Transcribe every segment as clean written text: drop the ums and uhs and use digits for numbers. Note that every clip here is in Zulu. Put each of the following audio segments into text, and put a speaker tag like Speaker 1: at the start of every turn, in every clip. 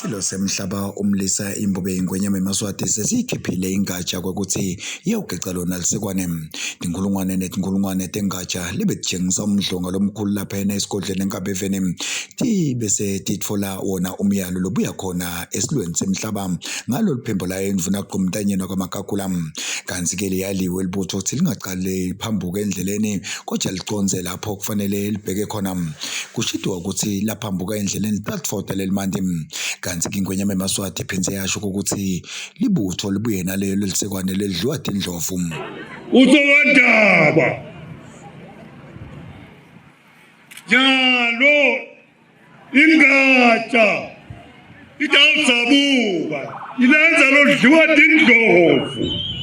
Speaker 1: Silo semhlaba umlisa imbobe ingwenyama Yemaswati sesikhiphile ingatsha kwekuthi yewugeca lona lisekwane inkulungwane netinkulungwane tengatsha libe tjengisa umdlonga lomkhulu lapha esigodleni eNkabeveni bese titfola wona umyalo lobuya khona esilweni semhlaba ngalo liphembo la endvuna qumntanyeni kwamakakula kanti ke liyaliwe libutho ukuthi lingaqale phambuka endleleni kodwa liconze lapho kufanele libheke khona kushidwa ukuthi laphambuka endleleni platform lelimandi kanti ke ingwenyama Yemaswati phenze yasho ukuthi libutho libuye nalelo lisekwane ledliwa indlovu
Speaker 2: uzowandaba njalo ingatsha idawuzabuka ilenza lodliwa indlovu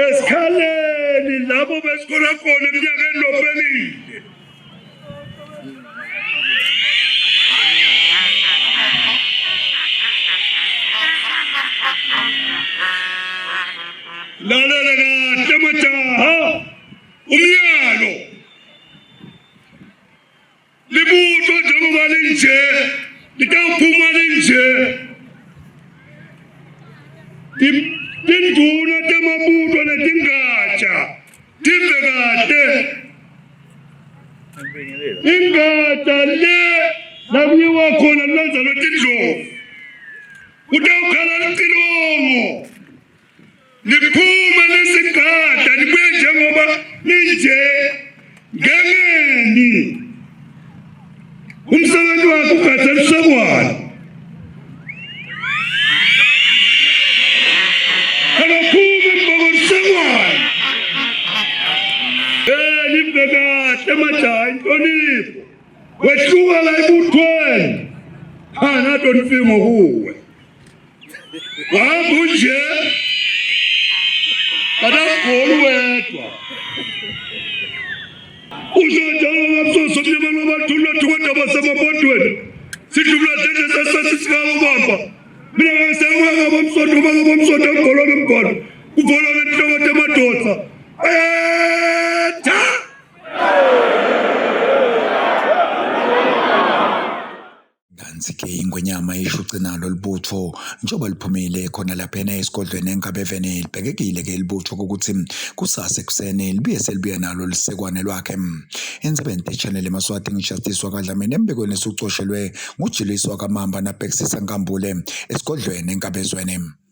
Speaker 2: esikhaleni labo besikhola khona eminyakeni lophelile lalela kahle majaha umyalo libutho njengoba linje litawuphuma linje tinduna temabutho letingatsha timbe kahle ingatsha le lakuyiwa khona lenza lwetindlovu kutawukhala licilongo liphume lesigada libuye njengoba linje ngengeni umsebenzi wakhe ugatha lisekwane majaha inhlonipho wehluka la ebuthweni nato nifimo kuwe wahamba nje kadagoli wedwa uzonjalo ngapsoso mnyama ngabathulo thukwenda basemabodweni sidlula dede sasasisikabamba mina ngasenguka ngabamsoto ngigolwa ngemgolo kuvolwa ngenhloko temadoda
Speaker 1: kanti ke ingwenyama ishuce nalo libutho njengoba liphumile khona lapha esigodlweni eNkabeveni libhekekile ke libutho ukuthi kusasa ekuseni libuye selibuye nalo lisekwane lwakhe ensebente channel Yemaswati ngishatiswa kaDlamini embekweni esucoshelwe ngujiliswa kaMamba naBhexisa Nkambule esigodlweni eNkabezweni.